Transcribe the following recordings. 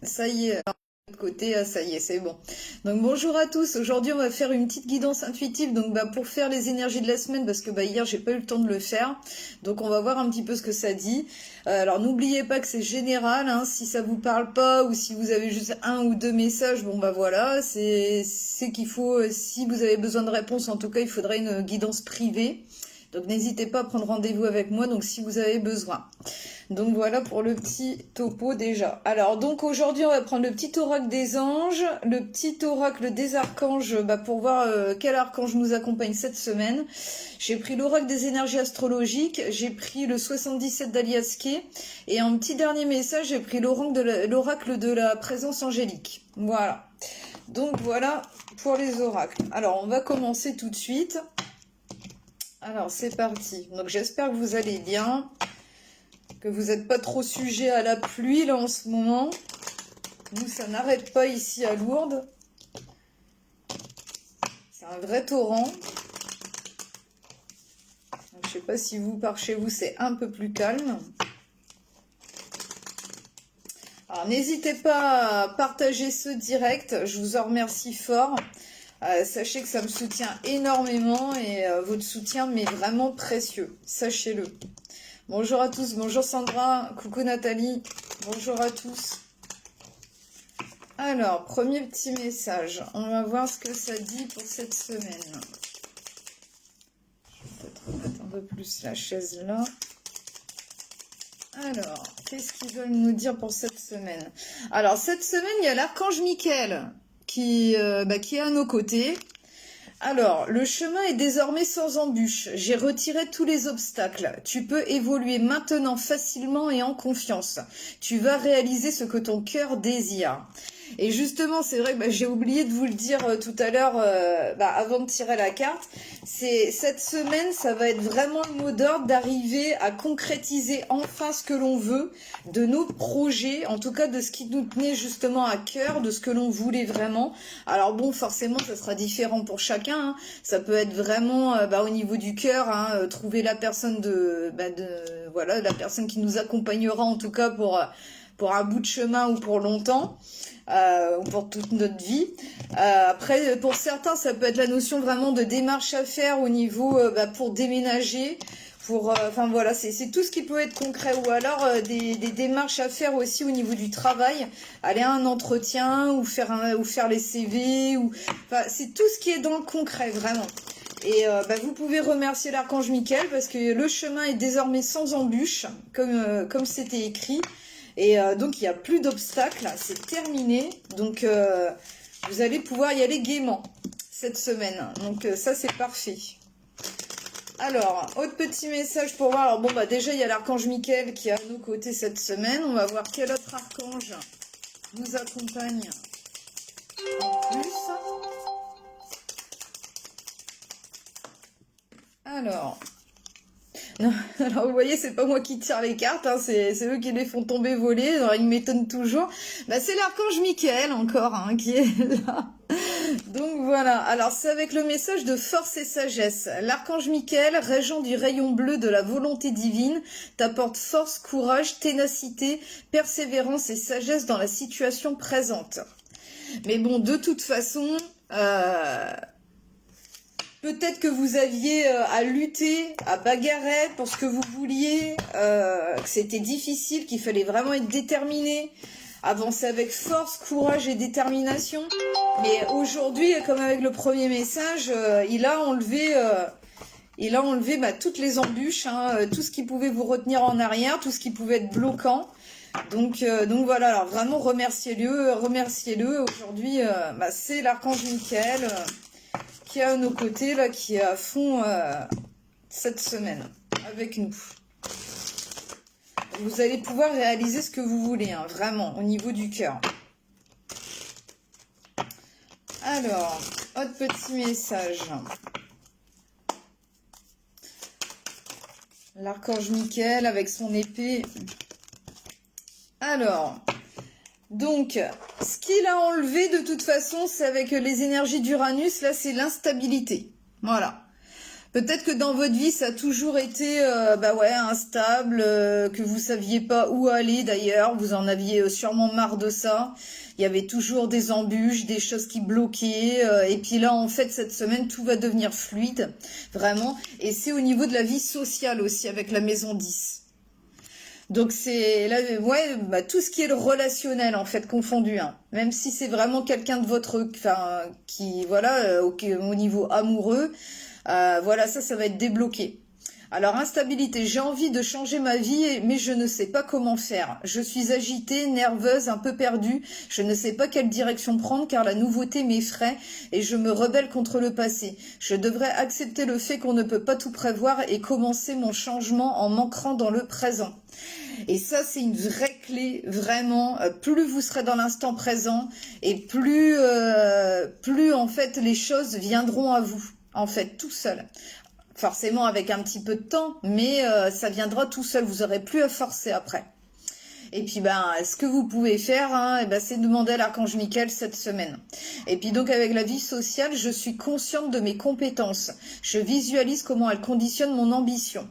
Ça y est, alors, de l'autre côté, ça y est, c'est bon. Donc bonjour à tous, aujourd'hui on va faire une petite guidance intuitive donc pour faire les énergies de la semaine parce que hier j'ai pas eu le temps de le faire. Donc on va voir un petit peu ce que ça dit. Alors n'oubliez pas que c'est général, hein, si ça vous parle pas ou si vous avez juste un ou deux messages, voilà, c'est qu'il faut, si vous avez besoin de réponses, en tout cas il faudrait une guidance privée. Donc n'hésitez pas à prendre rendez-vous avec moi donc si vous avez besoin. Donc voilà pour le petit topo déjà. Alors donc aujourd'hui on va prendre le petit oracle des anges, le petit oracle des archanges pour voir quel archange nous accompagne cette semaine. J'ai pris l'oracle des énergies astrologiques, j'ai pris le 77 d'Aliaské et en petit dernier message j'ai pris l'oracle de la présence angélique. Voilà. Donc voilà pour les oracles. Alors on va commencer tout de suite. Alors c'est parti. Donc j'espère que vous allez bien. Que vous n'êtes pas trop sujet à la pluie là en ce moment. Nous, ça n'arrête pas ici à Lourdes. C'est un vrai torrent. Donc, je ne sais pas si vous, par chez vous, c'est un peu plus calme. Alors, n'hésitez pas à partager ce direct. Je vous en remercie fort. Sachez que ça me soutient énormément et votre soutien m'est vraiment précieux. Sachez-le. Bonjour à tous, bonjour Sandra, coucou Nathalie, bonjour à tous. Alors, premier petit message, on va voir ce que ça dit pour cette semaine. Je vais peut-être remettre un peu plus la chaise là. Alors, qu'est-ce qu'ils veulent nous dire pour cette semaine? Alors, cette semaine, il y a l'archange Michael qui est à nos côtés. Alors, le chemin est désormais sans embûche. J'ai retiré tous les obstacles. Tu peux évoluer maintenant facilement et en confiance. Tu vas réaliser ce que ton cœur désire. Et justement, c'est vrai que j'ai oublié de vous le dire tout à l'heure, avant de tirer la carte. C'est cette semaine, ça va être vraiment le mot d'ordre d'arriver à concrétiser enfin ce que l'on veut, de nos projets, en tout cas de ce qui nous tenait justement à cœur, de ce que l'on voulait vraiment. Alors bon, forcément, ça sera différent pour chacun. Hein. Ça peut être vraiment au niveau du cœur, hein, trouver la personne la personne qui nous accompagnera en tout cas pour un bout de chemin ou pour longtemps. Ou pour toute notre vie. Après, pour certains, ça peut être la notion vraiment de démarche à faire au niveau pour déménager, c'est tout ce qui peut être concret. Ou alors des démarches à faire aussi au niveau du travail, aller à un entretien ou faire les CV, c'est tout ce qui est dans le concret vraiment. Et vous pouvez remercier l'archange Michael parce que le chemin est désormais sans embûche, comme c'était écrit. Et donc il n'y a plus d'obstacles, c'est terminé. Donc vous allez pouvoir y aller gaiement cette semaine. Donc ça c'est parfait. Alors, autre petit message pour voir. Alors déjà il y a l'archange Michael qui est à nos côtés cette semaine. On va voir quel autre archange nous accompagne en plus. Alors... Non, alors vous voyez, c'est pas moi qui tire les cartes, hein, c'est eux qui les font tomber voler, alors ils m'étonnent toujours. C'est l'archange Michael encore hein, qui est là. Donc voilà, alors c'est avec le message de force et sagesse. L'archange Michael, régent du rayon bleu de la volonté divine, t'apporte force, courage, ténacité, persévérance et sagesse dans la situation présente. Mais bon, de toute façon... Peut-être que vous aviez à lutter, à bagarrer pour ce que vous vouliez, que c'était difficile, qu'il fallait vraiment être déterminé, avancer avec force, courage et détermination. Mais aujourd'hui, comme avec le premier message, il a enlevé toutes les embûches, hein, tout ce qui pouvait vous retenir en arrière, tout ce qui pouvait être bloquant. Donc voilà, alors vraiment remerciez-le. Aujourd'hui, c'est l'archange Michael. Qui est à nos côtés, là, qui est à fond cette semaine avec nous. Vous allez pouvoir réaliser ce que vous voulez, hein, vraiment, au niveau du cœur. Alors, autre petit message. L'archange Michael avec son épée. Alors... Donc, ce qu'il a enlevé de toute façon, c'est avec les énergies d'Uranus, là c'est l'instabilité. Voilà. Peut-être que dans votre vie, ça a toujours été ouais, instable, que vous saviez pas où aller d'ailleurs, vous en aviez sûrement marre de ça. Il y avait toujours des embûches, des choses qui bloquaient. Et puis là, en fait, cette semaine, tout va devenir fluide, vraiment. Et c'est au niveau de la vie sociale aussi, avec la maison 10. Donc c'est là, ouais, bah, tout ce qui est le relationnel en fait confondu, hein. Même si c'est vraiment quelqu'un de votre, enfin, qui voilà, au niveau amoureux, voilà, ça va être débloqué. Alors instabilité, j'ai envie de changer ma vie, mais je ne sais pas comment faire. Je suis agitée, nerveuse, un peu perdue. Je ne sais pas quelle direction prendre car la nouveauté m'effraie et je me rebelle contre le passé. Je devrais accepter le fait qu'on ne peut pas tout prévoir et commencer mon changement en m'ancrant dans le présent. Et ça, c'est une vraie clé, vraiment. Plus vous serez dans l'instant présent et plus en fait les choses viendront à vous, en fait, tout seul. Forcément avec un petit peu de temps, mais ça viendra tout seul. Vous aurez plus à forcer après. Et puis ce que vous pouvez faire, hein, c'est demander à l'archange Michael cette semaine. Et puis donc avec la vie sociale, je suis consciente de mes compétences. Je visualise comment elles conditionnent mon ambition.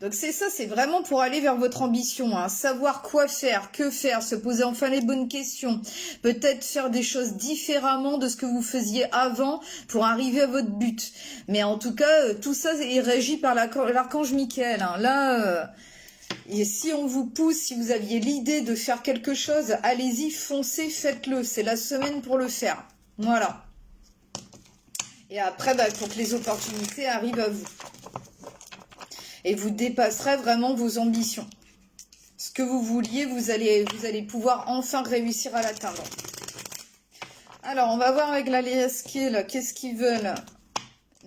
Donc c'est ça, c'est vraiment pour aller vers votre ambition, hein. Savoir quoi faire, que faire, se poser enfin les bonnes questions, peut-être faire des choses différemment de ce que vous faisiez avant pour arriver à votre but. Mais en tout cas, tout ça est régi par l'archange Michael, hein. Là, et si on vous pousse, si vous aviez l'idée de faire quelque chose, allez-y, foncez, faites-le. C'est la semaine pour le faire. Voilà. Et après, pour que les opportunités arrivent à vous. Et vous dépasserez vraiment vos ambitions. Ce que vous vouliez, vous allez pouvoir enfin réussir à l'atteindre. Alors, on va voir avec l'Alias Kiel, qu'est-ce qu'ils veulent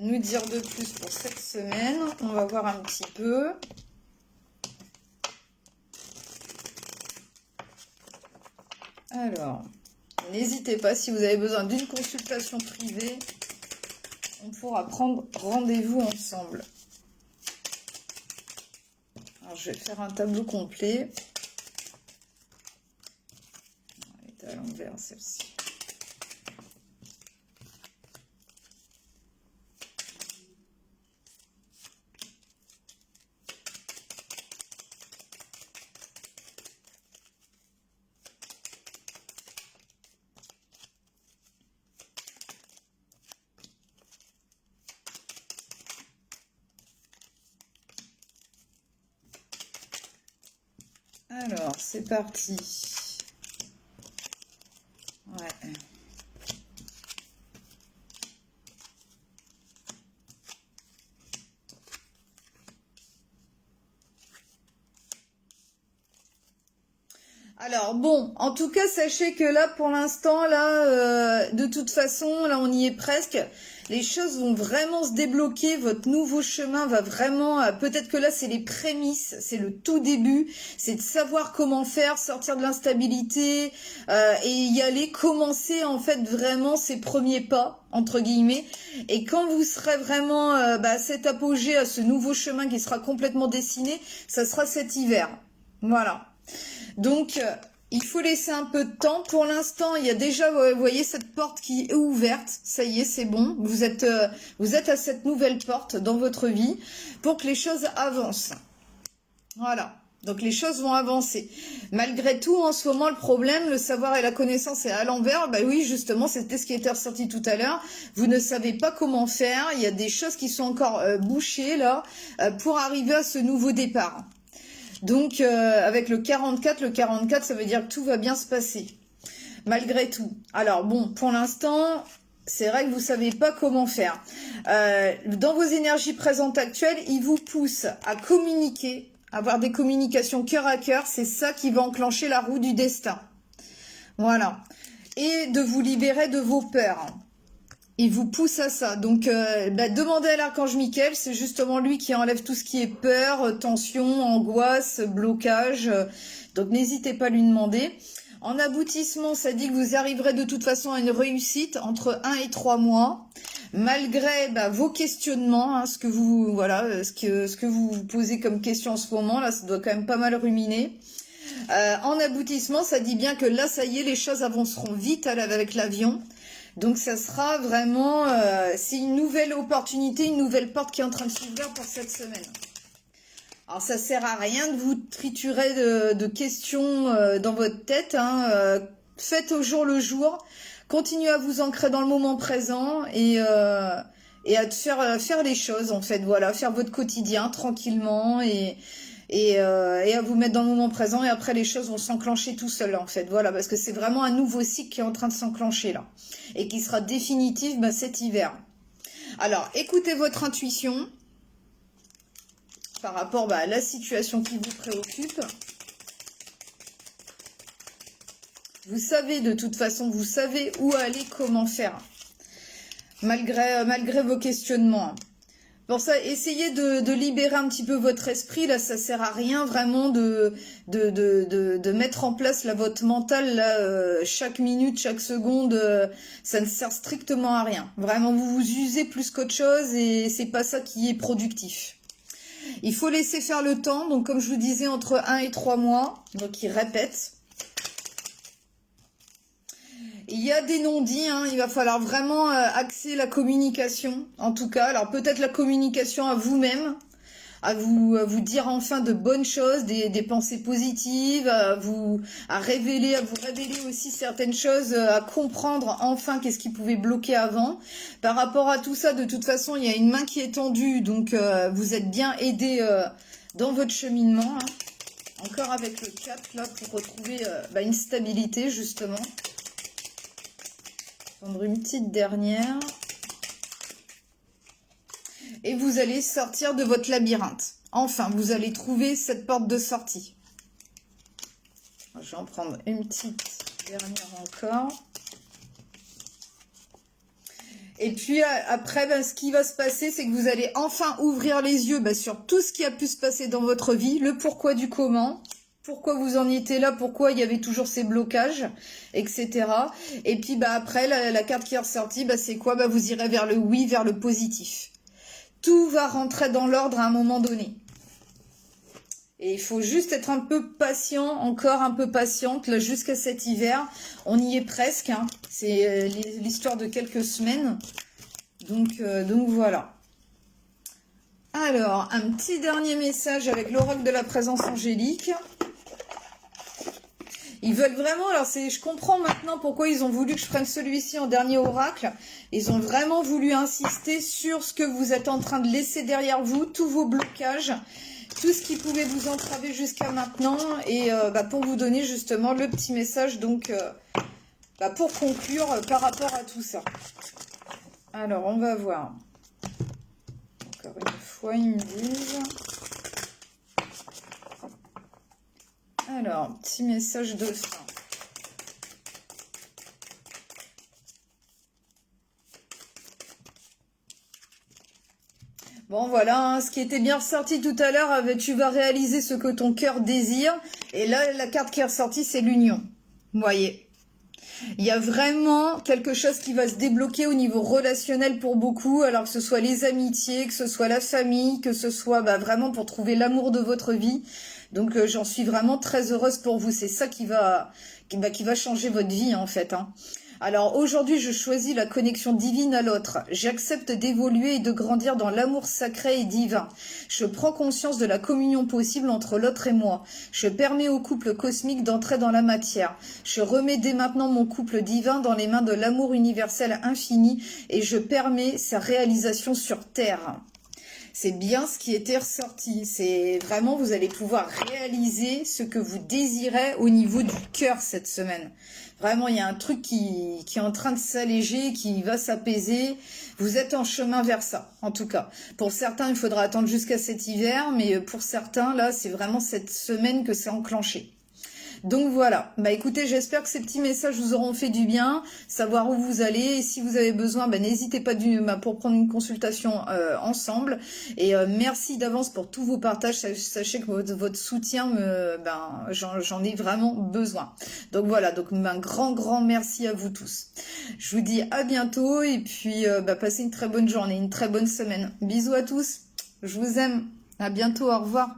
nous dire de plus pour cette semaine. On va voir un petit peu. Alors, n'hésitez pas, si vous avez besoin d'une consultation privée, on pourra prendre rendez-vous ensemble. Alors, je vais faire un tableau complet. Elle est à l'envers, celle-ci. Alors, c'est parti. Ouais. Alors bon, en tout cas, sachez que là, pour l'instant, là, de toute façon, là, on y est presque. Les choses vont vraiment se débloquer. Votre nouveau chemin va vraiment... peut-être que là, c'est les prémices, c'est le tout début. C'est de savoir comment faire, sortir de l'instabilité et y aller, commencer en fait vraiment ses premiers pas, entre guillemets. Et quand vous serez vraiment à cet apogée, à ce nouveau chemin qui sera complètement dessiné, ça sera cet hiver. Voilà. Donc, il faut laisser un peu de temps. Pour l'instant, il y a déjà, vous voyez, cette porte qui est ouverte. Ça y est, c'est bon. Vous êtes à cette nouvelle porte dans votre vie pour que les choses avancent. Voilà. Donc, les choses vont avancer. Malgré tout, en ce moment, le problème, le savoir et la connaissance est à l'envers. Bah oui, justement, c'était ce qui était ressorti tout à l'heure. Vous ne savez pas comment faire. Il y a des choses qui sont encore bouchées, là, pour arriver à ce nouveau départ. Donc, avec le 44, ça veut dire que tout va bien se passer, malgré tout. Alors, bon, pour l'instant, c'est vrai que vous ne savez pas comment faire. Dans vos énergies présentes actuelles, ils vous poussent à communiquer, avoir des communications cœur à cœur. C'est ça qui va enclencher la roue du destin. Voilà. Et de vous libérer de vos peurs. Il vous pousse à ça. Donc, demandez à l'archange Michael, c'est justement lui qui enlève tout ce qui est peur, tension, angoisse, blocage. Donc, n'hésitez pas à lui demander. En aboutissement, ça dit que vous arriverez de toute façon à une réussite entre 1 et 3 mois. Malgré vos questionnements, hein, ce que vous vous posez comme question en ce moment, là, ça doit quand même pas mal ruminer. En aboutissement, ça dit bien que là, ça y est, les choses avanceront vite avec l'avion. Donc ça sera vraiment, c'est une nouvelle opportunité, une nouvelle porte qui est en train de s'ouvrir pour cette semaine. Alors ça sert à rien de vous triturer de questions dans votre tête, hein. Faites au jour le jour, continuez à vous ancrer dans le moment présent et à faire les choses en fait, voilà, faire votre quotidien tranquillement et à vous mettre dans le moment présent et après les choses vont s'enclencher tout seul en fait, voilà, parce que c'est vraiment un nouveau cycle qui est en train de s'enclencher là et qui sera définitif cet hiver. Alors écoutez votre intuition par rapport à la situation qui vous préoccupe. Vous savez de toute façon, vous savez où aller, comment faire, malgré vos questionnements. Pour ça, essayez de libérer un petit peu votre esprit. Là, ça sert à rien vraiment de mettre en place là, votre mental là, chaque minute, chaque seconde. Ça ne sert strictement à rien. Vraiment, vous vous usez plus qu'autre chose et c'est pas ça qui est productif. Il faut laisser faire le temps. Donc, comme je vous disais, entre 1 et 3 mois. Donc, il répète. Il y a des non-dits, hein, il va falloir vraiment axer la communication, en tout cas. Alors peut-être la communication à vous-même, à vous dire enfin de bonnes choses, des pensées positives, à vous révéler aussi certaines choses, à comprendre enfin qu'est-ce qui pouvait bloquer avant. Par rapport à tout ça, de toute façon, il y a une main qui est tendue, donc vous êtes bien aidé dans votre cheminement. Hein. Encore avec le 4 là pour retrouver une stabilité justement. Prendre une petite dernière. Et vous allez sortir de votre labyrinthe. Enfin, vous allez trouver cette porte de sortie. Je vais en prendre une petite dernière encore. Et puis après, ce qui va se passer, c'est que vous allez enfin ouvrir les yeux sur tout ce qui a pu se passer dans votre vie, le pourquoi du comment. Pourquoi vous en étiez là, pourquoi il y avait toujours ces blocages, etc. Et puis après, la carte qui est ressortie, c'est quoi? Vous irez vers le oui, vers le positif. Tout va rentrer dans l'ordre à un moment donné. Et il faut juste être un peu patient, encore un peu patiente, là jusqu'à cet hiver. On y est presque, hein. C'est l'histoire de quelques semaines. Donc voilà. Alors, un petit dernier message avec l'oracle de la présence angélique. Ils veulent vraiment, alors je comprends maintenant pourquoi ils ont voulu que je prenne celui-ci en dernier oracle. Ils ont vraiment voulu insister sur ce que vous êtes en train de laisser derrière vous, tous vos blocages, tout ce qui pouvait vous entraver jusqu'à maintenant. Et pour vous donner justement le petit message, donc pour conclure par rapport à tout ça. Alors, on va voir. Encore une fois, ils me disent... Alors, petit message de fin. Bon, voilà, hein, ce qui était bien ressorti tout à l'heure, tu vas réaliser ce que ton cœur désire. Et là, la carte qui est ressortie, c'est l'union. Vous voyez ? Il y a vraiment quelque chose qui va se débloquer au niveau relationnel pour beaucoup, alors que ce soit les amitiés, que ce soit la famille, que ce soit vraiment pour trouver l'amour de votre vie. Donc j'en suis vraiment très heureuse pour vous. C'est ça qui va changer votre vie en fait. Hein. Alors aujourd'hui, je choisis la connexion divine à l'autre. J'accepte d'évoluer et de grandir dans l'amour sacré et divin. Je prends conscience de la communion possible entre l'autre et moi. Je permets au couple cosmique d'entrer dans la matière. Je remets dès maintenant mon couple divin dans les mains de l'amour universel infini et je permets sa réalisation sur Terre. C'est bien ce qui était ressorti. C'est vraiment, vous allez pouvoir réaliser ce que vous désirez au niveau du cœur cette semaine. Vraiment, il y a un truc qui est en train de s'alléger, qui va s'apaiser. Vous êtes en chemin vers ça, en tout cas. Pour certains, il faudra attendre jusqu'à cet hiver, mais pour certains, là, c'est vraiment cette semaine que c'est enclenché. Donc voilà, écoutez, j'espère que ces petits messages vous auront fait du bien, savoir où vous allez, et si vous avez besoin, n'hésitez pas pour prendre une consultation ensemble, et merci d'avance pour tous vos partages, sachez que votre soutien, j'en ai vraiment besoin. Donc voilà, un grand merci à vous tous. Je vous dis à bientôt, et puis passez une très bonne journée, une très bonne semaine. Bisous à tous, je vous aime, à bientôt, au revoir.